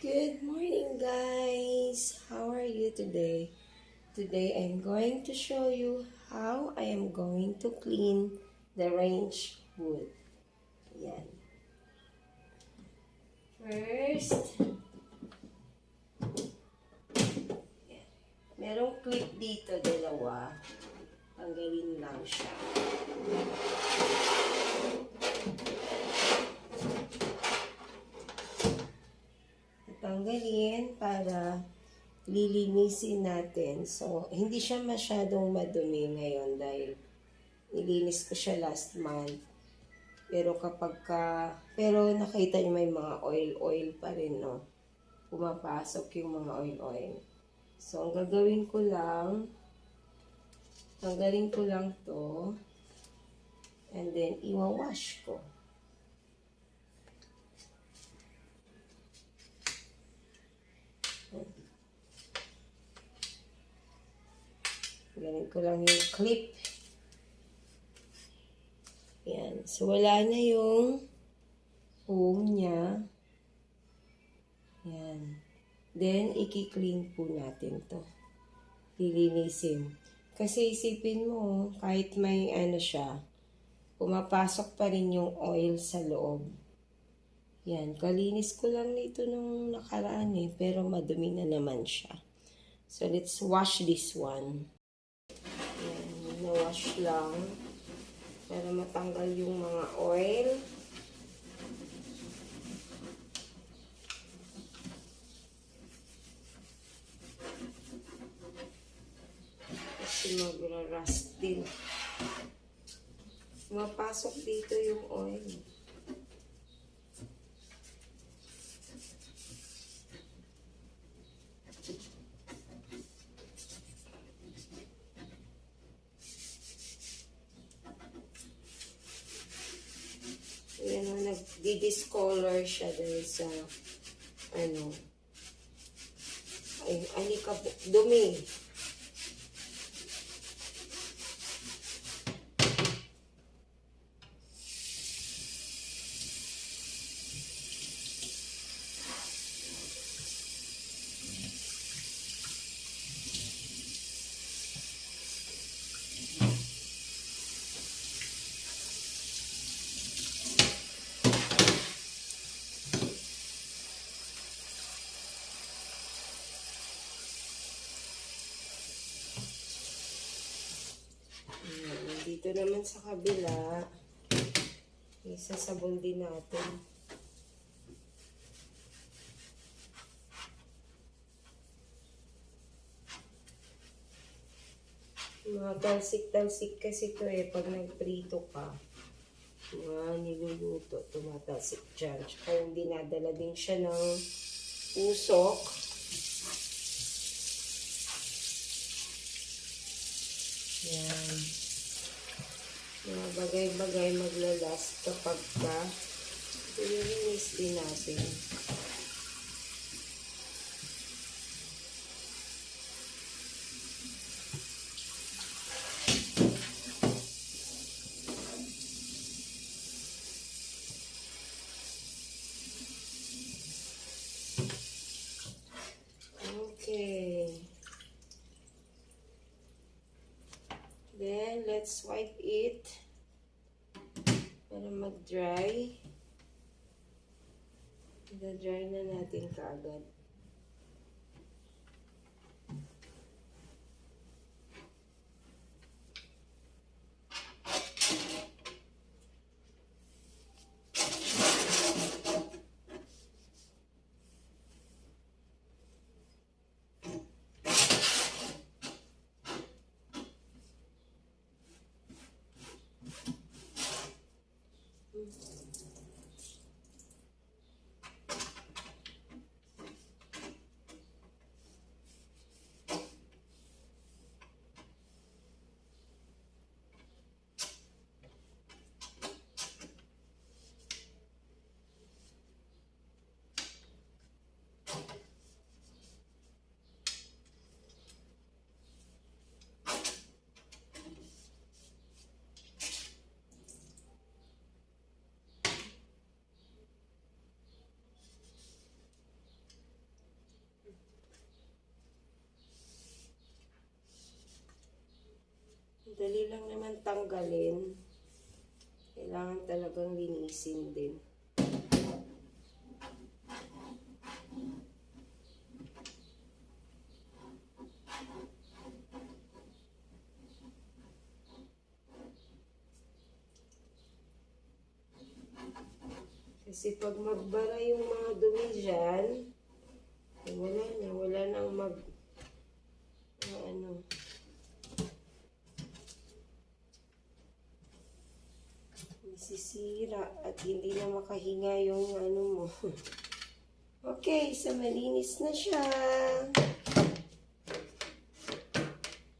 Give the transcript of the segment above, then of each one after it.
Good morning, guys. How are you today? Today, I'm going to show you how I am going to clean the range hood. Yan. First, yan. Merong clip dito, dalawa. Tanggalin lang siya. Tanggalin para lilinisin natin. So, hindi siya masyadong madumi ngayon dahil nilinis ko siya last month. Pero pero nakita niyo may mga oil pa rin, no? Pumapasok yung mga oil. So, ang gagawin ko lang, tanggalin ko lang to, and then iwawash ko. Ganun ko lang yung clip. Yan. So, wala na yung foam niya. Yan. Then, i-clean po natin to. Lilinisin. Kasi isipin mo, kahit may siya, pumapasok pa rin yung oil sa loob. Yan. Kalinis ko lang nito nung nakaraan pero madumi na naman siya. So, let's wash this one. Yan. Na-wash lang. Para matanggal yung mga oil. Kasi magra-rust din. Mapasok dito yung oil. Yan o, nag-discolor siya dahil sa, dumi. Dito naman sa kabila, isasabon din natin. Mga talsik-talsik kasi ito pag nagprito ka. Mga niluluto, tumatalsik dyan. Tsaka yung dinadala din siya ng usok. Yan. Mga bagay-bagay maglalas kapag ililinis din natin. Okay. Then, let's wipe it para mag-dry. I-dry na natin kaagad. Dali lang naman tanggalin. Kailangan talagang linisin din. Kasi pag magbara yung mga dumi dyan, wala nang masisira at hindi na makahinga yung mo. Okay, so malinis na siya.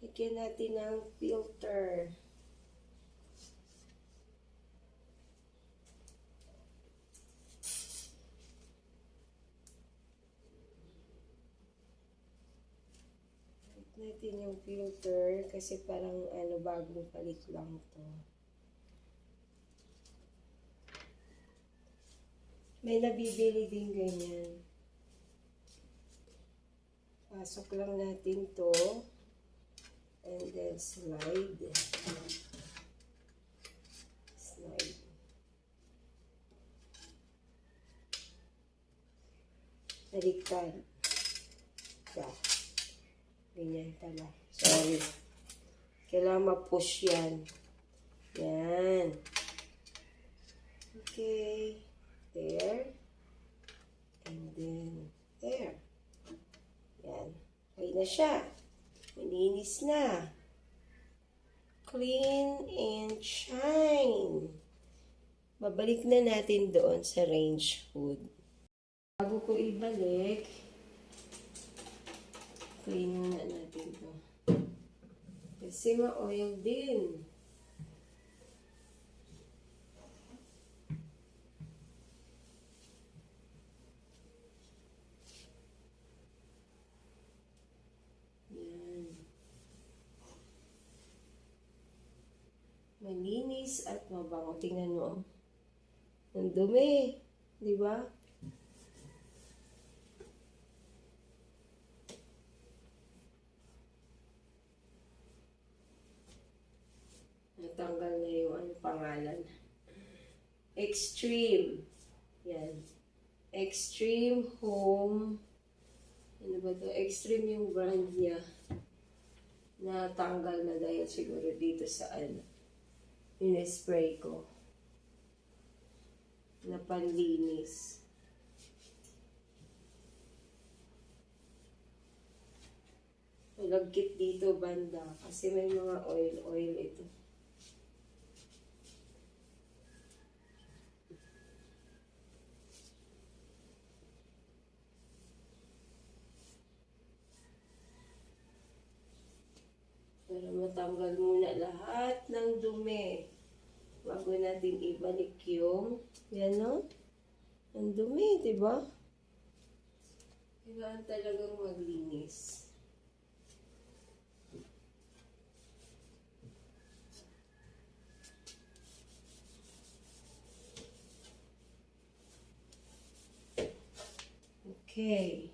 Lagyan natin ng filter. Natin yung filter kasi parang bagong palit lang to. May nabibili din ganyan. Pasok lang natin to and then slide. Baliktad. Ganyan pala. Sorry. Kailangan ma-push yan. Yan. Okay. There. And then, there. Yan. Okay na siya. Malinis na. Clean and shine. Babalik na natin doon sa range hood. Bago ko ibalik, clean muna natin to. Kasi ma-oil din. Yan. Malinis at mabango. Tingnan mo. Ang dumi. Di ba? Natanggal na yung pangalan. Extreme. Yan. Extreme Home. Ano ba to? Extreme yung brand niya. Natanggal na dahil siguro dito sa in-spray ko. Na panlinis. Malagkit dito banda. Kasi may mga oil ito. Para matanggal muna lahat ng dumi. Bago natin ibalik yung, yan no? Ang dumi, diba? Kailangan talagang maglinis. Okay.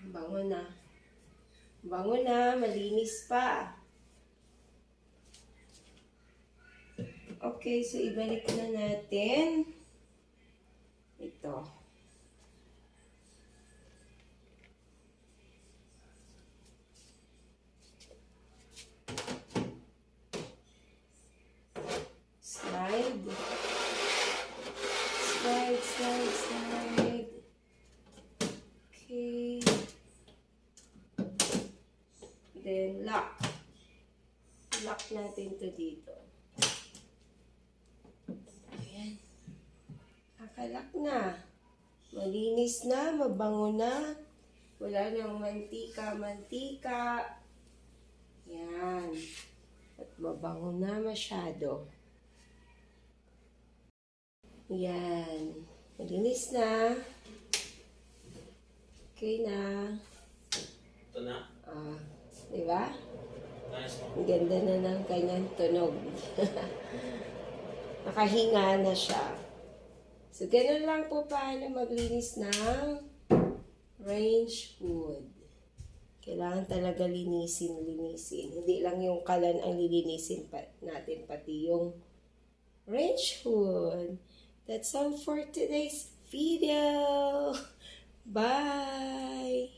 Bango na. Bango na, malinis pa. Okay, so ibalik na natin ito. Slide. Slide, slide, slide. Okay. Then, lock. Lock natin to dito. Ayan. Kakalak na. Malinis na, mabango na. Wala nang mantika. Yan. At mabango na masyado. Yan. Malinis na. Okay na. Ito na. Diba? Nice. Ang ganda na ng kanyang tunog. Nakahinga na siya. So, ganun lang po paano maglinis ng range hood. Kailangan talaga linisin. Hindi lang yung kalan ang lilinisin natin, pati yung range hood. That's all for today's video. Bye!